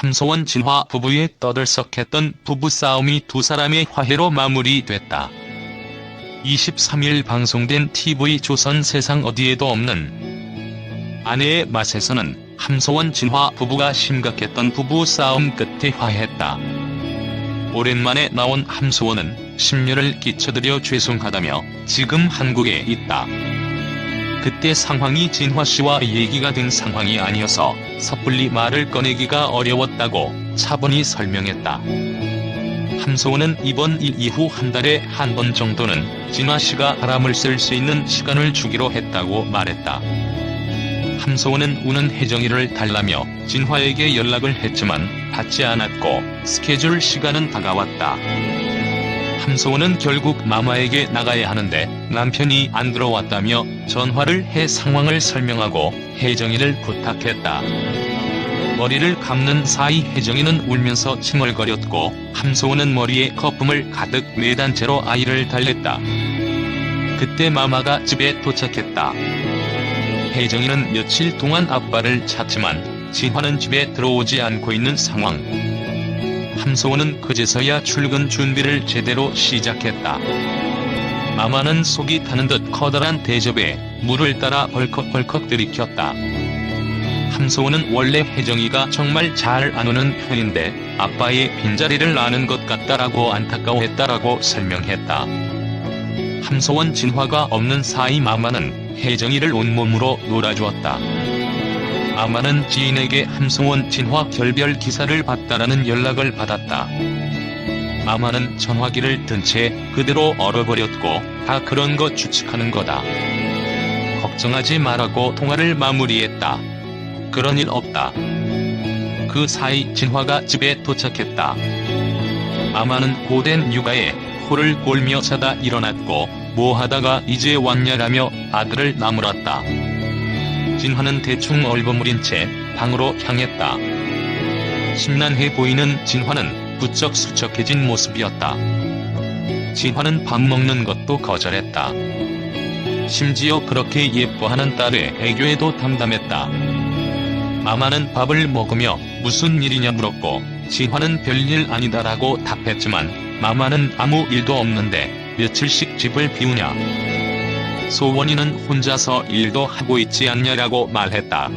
함소원 진화 부부의 떠들썩했던 부부싸움이 두 사람의 화해로 마무리됐다. 23일 방송된 TV조선 세상 어디에도 없는 아내의 맛에서는 함소원 진화 부부가 심각했던 부부싸움 끝에 화해했다. 오랜만에 나온 함소원은 심려를 끼쳐드려 죄송하다며 지금 한국에 있다. 그때 상황이 진화씨와 얘기가 된 상황이 아니어서 섣불리 말을 꺼내기가 어려웠다고 차분히 설명했다. 함소원은 이번 일 이후 한 달에 한 번 정도는 진화씨가 바람을 쓸 수 있는 시간을 주기로 했다고 말했다. 함소원은 우는 혜정이를 달라며 진화에게 연락을 했지만 받지 않았고 스케줄 시간은 다가왔다. 함소원은 결국 마마에게 나가야 하는데 남편이 안 들어왔다며 전화를 해 상황을 설명하고 혜정이를 부탁했다. 머리를 감는 사이 혜정이는 울면서 칭얼거렸고 함소원은 머리에 거품을 가득 내단 채로 아이를 달랬다. 그때 마마가 집에 도착했다. 혜정이는 며칠 동안 아빠를 찾지만 진화는 집에 들어오지 않고 있는 상황. 함소원은 그제서야 출근 준비를 제대로 시작했다. 마마는 속이 타는 듯 커다란 대접에 물을 따라 벌컥벌컥 들이켰다. 함소원은 원래 혜정이가 정말 잘 안 오는 편인데 아빠의 빈자리를 아는 것 같다라고 안타까워했다라고 설명했다. 함소원 진화가 없는 사이 마마는 혜정이를 온몸으로 놀아주었다. 마마는 지인에게 함소원 진화 결별 기사를 봤다라는 연락을 받았다. 마마는 전화기를 든 채 그대로 얼어버렸고 다 그런 거 추측하는 거다. 걱정하지 말라고 통화를 마무리했다. 그런 일 없다. 그 사이 진화가 집에 도착했다. 마마는 고된 육아에 코를 골며 자다 일어났고 뭐 하다가 이제 왔냐라며 아들을 나무랐다. 진화는 대충 얼버무린 채 방으로 향했다. 심란해 보이는 진화는 부쩍 수척해진 모습이었다. 진화는 밥 먹는 것도 거절했다. 심지어 그렇게 예뻐하는 딸의 애교에도 담담했다. 마마는 밥을 먹으며 무슨 일이냐 물었고 진화는 별일 아니다라고 답했지만 마마는 아무 일도 없는데 며칠씩 집을 비우냐. 소원이는 혼자서 일도 하고 있지 않냐라고 말했다.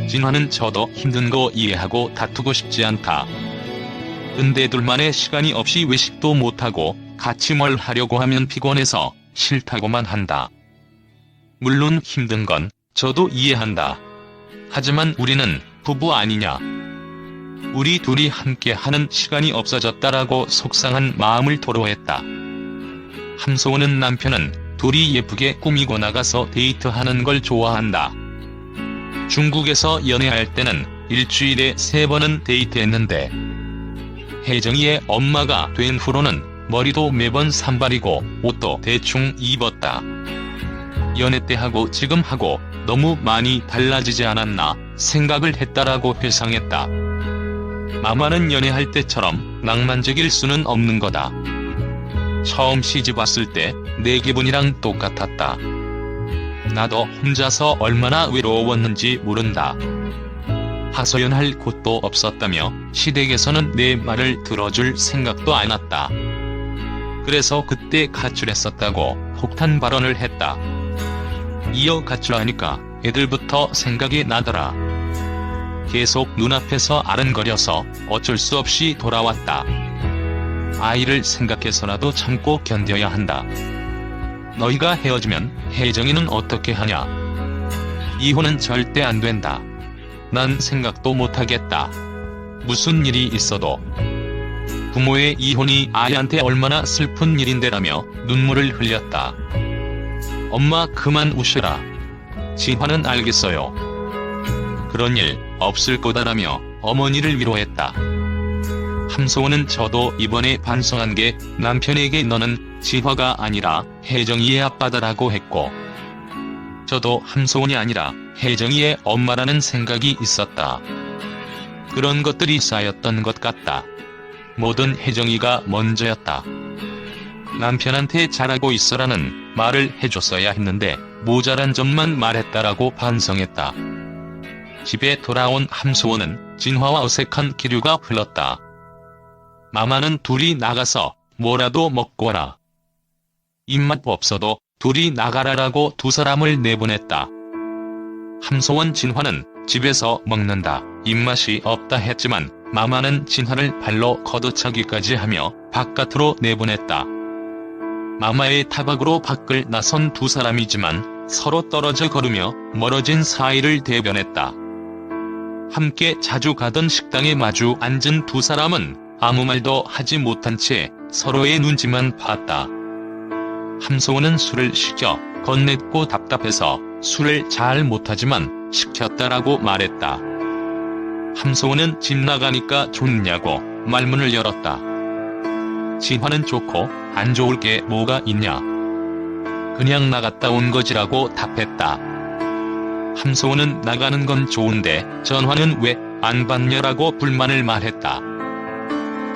진화는 저도 힘든 거 이해하고 다투고 싶지 않다. 근데 둘만의 시간이 없이 외식도 못하고 같이 뭘 하려고 하면 피곤해서 싫다고만 한다. 물론 힘든 건 저도 이해한다. 하지만 우리는 부부 아니냐. 우리 둘이 함께 하는 시간이 없어졌다라고 속상한 마음을 토로했다. 함소원은 남편은 둘이 예쁘게 꾸미고 나가서 데이트하는 걸 좋아한다. 중국에서 연애할 때는 일주일에 3번은 데이트했는데 혜정이의 엄마가 된 후로는 머리도 매번 산발이고 옷도 대충 입었다. 연애 때 하고 지금 하고 너무 많이 달라지지 않았나 생각을 했다라고 회상했다. 마마는 연애할 때처럼 낭만적일 수는 없는 거다. 처음 시집 왔을 때 내 기분이랑 똑같았다. 나도 혼자서 얼마나 외로웠는지 모른다. 하소연할 곳도 없었다며 시댁에서는 내 말을 들어줄 생각도 안 왔다. 그래서 그때 가출했었다고 폭탄 발언을 했다. 이어 가출하니까 애들부터 생각이 나더라. 계속 눈앞에서 아른거려서 어쩔 수 없이 돌아왔다. 아이를 생각해서라도 참고 견뎌야 한다. 너희가 헤어지면 혜정이는 어떻게 하냐. 이혼은 절대 안 된다. 난 생각도 못하겠다. 무슨 일이 있어도. 부모의 이혼이 아이한테 얼마나 슬픈 일인데라며 눈물을 흘렸다. 엄마 그만 우시라. 진화는 알겠어요. 그런 일 없을 거다라며 어머니를 위로했다. 함소원은 저도 이번에 반성한 게 남편에게 너는 진화가 아니라 혜정이의 아빠다라고 했고 저도 함소원이 아니라 혜정이의 엄마라는 생각이 있었다. 그런 것들이 쌓였던 것 같다. 뭐든 혜정이가 먼저였다. 남편한테 잘하고 있어라는 말을 해줬어야 했는데 모자란 점만 말했다라고 반성했다. 집에 돌아온 함소원은 진화와 어색한 기류가 흘렀다. 마마는 둘이 나가서 뭐라도 먹고 와라. 입맛 없어도 둘이 나가라라고 두 사람을 내보냈다. 함소원 진화는 집에서 먹는다, 입맛이 없다 했지만 마마는 진화를 발로 걷어차기까지 하며 바깥으로 내보냈다. 마마의 타박으로 밖을 나선 두 사람이지만 서로 떨어져 걸으며 멀어진 사이를 대변했다. 함께 자주 가던 식당에 마주 앉은 두 사람은 아무 말도 하지 못한 채 서로의 눈치만 봤다. 함소원은 술을 시켜 건넸고 답답해서 술을 잘 못하지만 시켰다라고 말했다. 함소원은 집 나가니까 좋냐고 말문을 열었다. 진화는 좋고 안 좋을 게 뭐가 있냐. 그냥 나갔다 온 거지라고 답했다. 함소원은 나가는 건 좋은데 전화는 왜 안 받냐라고 불만을 말했다.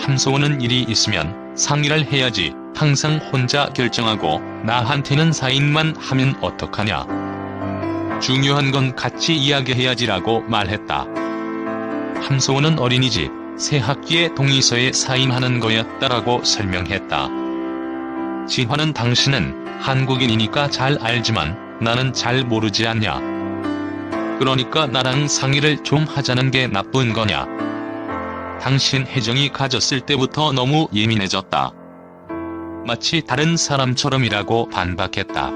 함소원은 일이 있으면 상의를 해야지 항상 혼자 결정하고 나한테는 사인만 하면 어떡하냐. 중요한 건 같이 이야기해야지라고 말했다. 함소원은 어린이집 새 학기에 동의서에 사인하는 거였다라고 설명했다. 진화는 당신은 한국인이니까 잘 알지만 나는 잘 모르지 않냐. 그러니까 나랑 상의를 좀 하자는 게 나쁜 거냐. 당신 혜정이 가졌을 때부터 너무 예민해졌다. 마치 다른 사람처럼이라고 반박했다.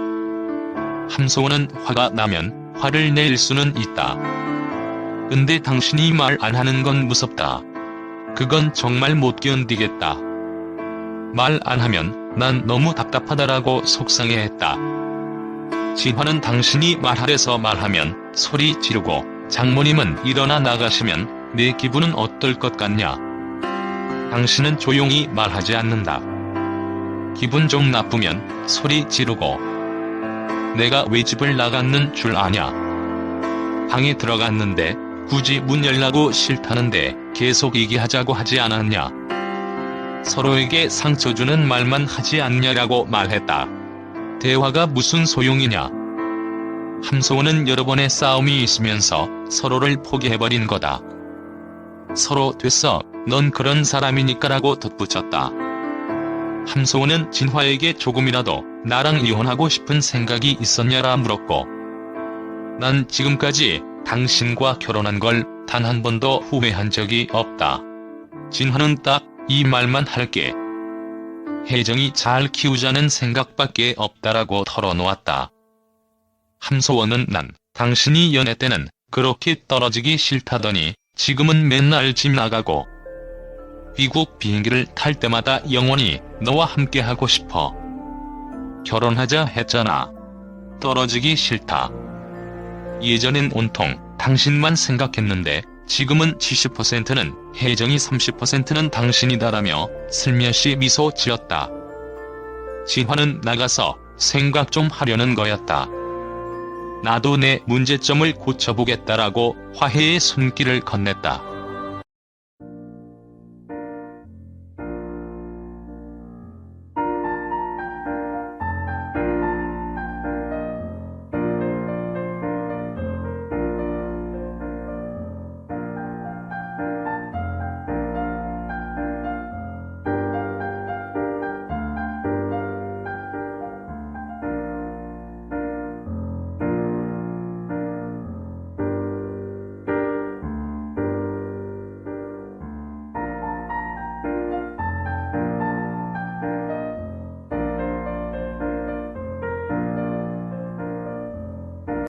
함소원은 화가 나면 화를 낼 수는 있다. 근데 당신이 말 안 하는 건 무섭다. 그건 정말 못 견디겠다. 말 안 하면 난 너무 답답하다라고 속상해했다. 진화는 당신이 말하래서 말하면 소리 지르고 장모님은 일어나 나가시면 내 기분은 어떨 것 같냐. 당신은 조용히 말하지 않는다. 기분 좀 나쁘면 소리 지르고. 내가 왜 집을 나갔는 줄 아냐. 방에 들어갔는데 굳이 문 열라고 싫다는데 계속 얘기하자고 하지 않았냐. 서로에게 상처 주는 말만 하지 않냐라고 말했다. 대화가 무슨 소용이냐. 함소원은 여러 번의 싸움이 있으면서 서로를 포기해버린 거다. 서로 됐어, 넌 그런 사람이니까라고 덧붙였다. 함소원은 진화에게 조금이라도 나랑 이혼하고 싶은 생각이 있었냐라 물었고, 난 지금까지 당신과 결혼한 걸 단 한 번도 후회한 적이 없다. 진화는 딱 이 말만 할게. 혜정이 잘 키우자는 생각밖에 없다라고 털어놓았다. 함소원은 난 당신이 연애 때는 그렇게 떨어지기 싫다더니 지금은 맨날 집 나가고 미국 비행기를 탈 때마다 영원히 너와 함께 하고 싶어. 결혼하자 했잖아. 떨어지기 싫다. 예전엔 온통 당신만 생각했는데 지금은 70%는 혜정이 30%는 당신이다라며 슬며시 미소 지었다. 진화는 나가서 생각 좀 하려는 거였다. 나도 내 문제점을 고쳐보겠다라고 화해의 손길을 건넸다.